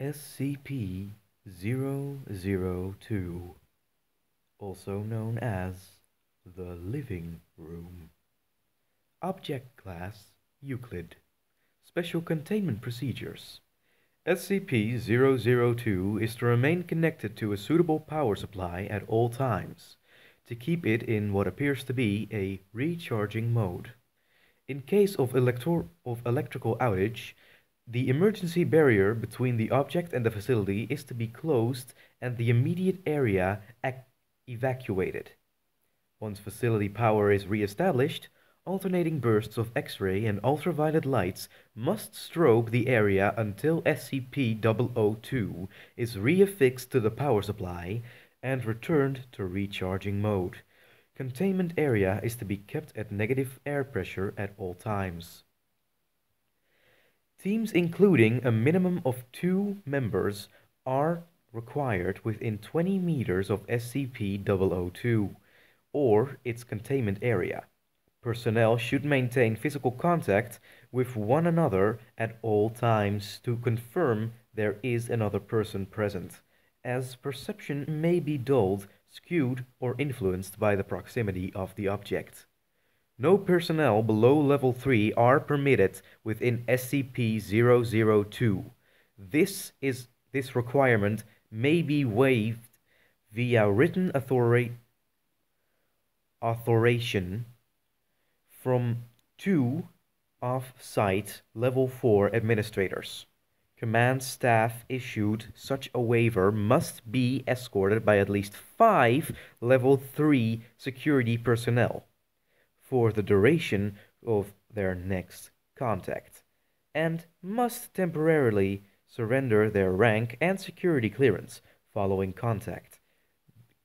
SCP-002, also known as the Living Room. Object Class Euclid. Special Containment Procedures. SCP-002 is to remain connected to a suitable power supply at all times, to keep it in what appears to be a recharging mode. In case of electrical outage, the emergency barrier between the object and the facility is to be closed and the immediate area evacuated. Once facility power is re-established, alternating bursts of X-ray and ultraviolet lights must strobe the area until SCP-002 is reaffixed to the power supply and returned to recharging mode. Containment area is to be kept at negative air pressure at all times. Teams including a minimum of 2 members are required within 20 meters of SCP-002 or its containment area. Personnel should maintain physical contact with one another at all times to confirm there is another person present, as perception may be dulled, skewed, or influenced by the proximity of the object. No personnel below Level 3 are permitted within SCP-002. This requirement may be waived via written authorization from 2 off-site Level 4 administrators. Command staff issued such a waiver must be escorted by at least 5 Level 3 security personnel for the duration of their next contact, and must temporarily surrender their rank and security clearance following contact.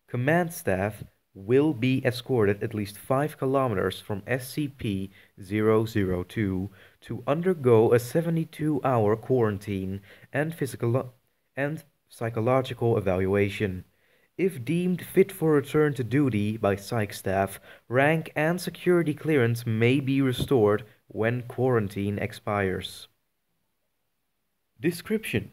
Command staff will be escorted at least 5 kilometers from SCP-002 to undergo a 72-hour quarantine and physical and psychological evaluation. If deemed fit for return to duty by psych staff, rank and security clearance may be restored when quarantine expires. Description: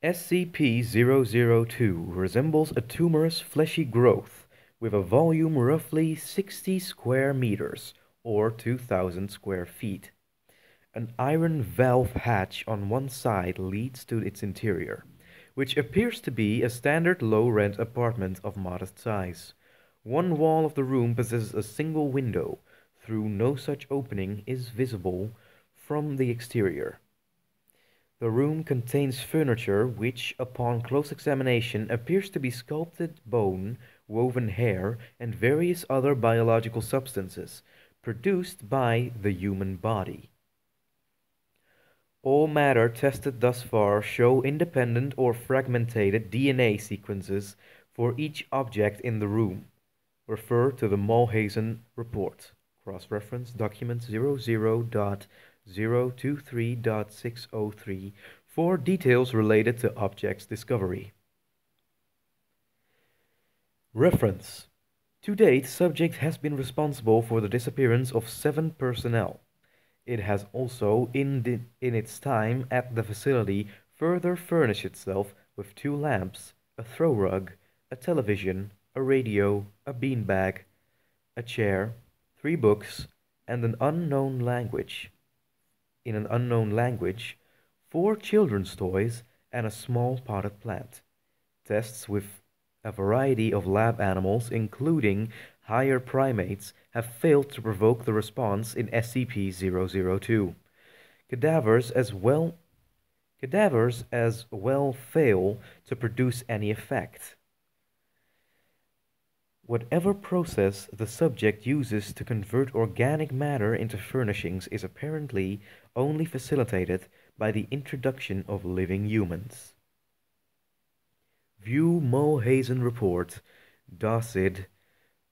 SCP-002 resembles a tumorous fleshy growth with a volume roughly 60 square meters or 2,000 square feet. An iron valve hatch on one side leads to its interior, which appears to be a standard low-rent apartment of modest size. One wall of the room possesses a single window, though no such opening is visible from the exterior. The room contains furniture which, upon close examination, appears to be sculpted bone, woven hair, and various other biological substances produced by the human body. All matter tested thus far show independent or fragmented DNA sequences for each object in the room. Refer to the Mulhausen report. Cross-reference document 00.023.603 for details related to objects discovery. Reference: to date, subject has been responsible for the disappearance of 7 personnel. It has also, in its time at the facility, further furnished itself with 2 lamps, a throw rug, a television, a radio, a beanbag, a chair, 3 books, and in an unknown language, 4 children's toys, and a small potted plant. Tests with a variety of lab animals, including higher primates, have failed to provoke the response in SCP-002. Cadavers as well fail to produce any effect. Whatever process the subject uses to convert organic matter into furnishings is apparently only facilitated by the introduction of living humans. View Mulhausen Report, DACID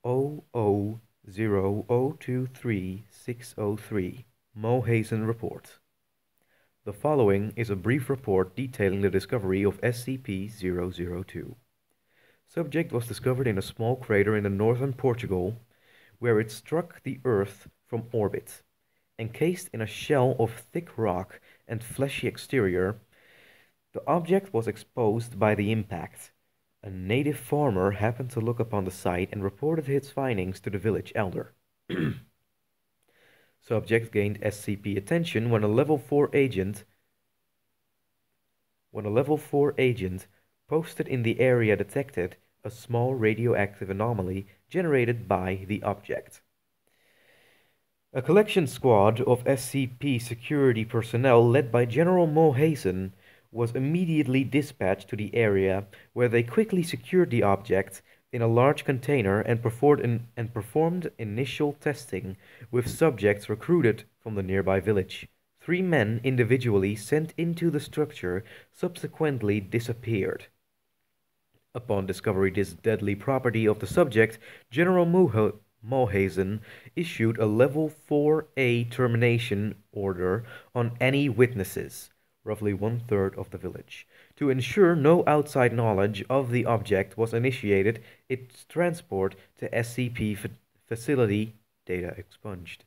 00023603, Mulhausen Report. The following is a brief report detailing the discovery of SCP-002. Subject was discovered in a small crater in the northern Portugal, where it struck the Earth from orbit. Encased in a shell of thick rock and fleshy exterior, The object was exposed by the impact. A native farmer happened to look upon the site and reported his findings to the village elder. Subject gained SCP attention when a level 4 agent posted in the area detected a small radioactive anomaly generated by the object. A collection squad of SCP security personnel led by General Mohazen was immediately dispatched to the area, where they quickly secured the object in a large container and performed initial testing with subjects recruited from the nearby village. 3 men individually sent into the structure subsequently disappeared. Upon discovering this deadly property of the subject, General Mohazen issued a Level 4A termination order on any witnesses, roughly 1/3 of the village. To ensure no outside knowledge of the object was initiated, its transport to SCP facility, data expunged.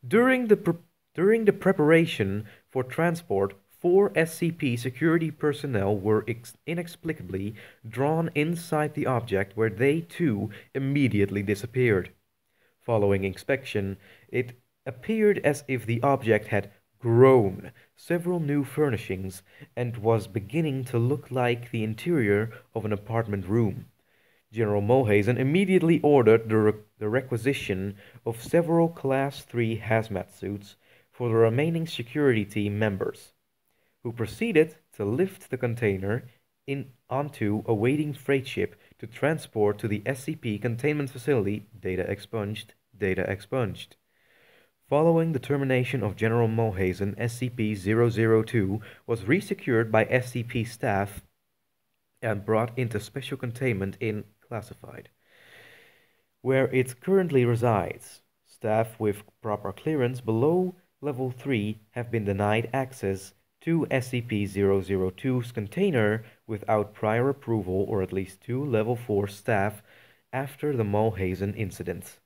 During the preparation for transport, 4 SCP security personnel were inexplicably drawn inside the object, where they too immediately disappeared. Following inspection, it appeared as if the object had grown several new furnishings and was beginning to look like the interior of an apartment room. General Mohazen immediately ordered the requisition of several Class 3 hazmat suits for the remaining security team members, who proceeded to lift the container onto a waiting freight ship to transport to the SCP containment facility, data expunged. Following the termination of General Mohazen, SCP-002 was resecured by SCP staff and brought into special containment in Classified, where it currently resides. Staff with proper clearance below Level 3 have been denied access to SCP-002's container without prior approval, or at least 2 Level 4 staff after the Mohazen incident.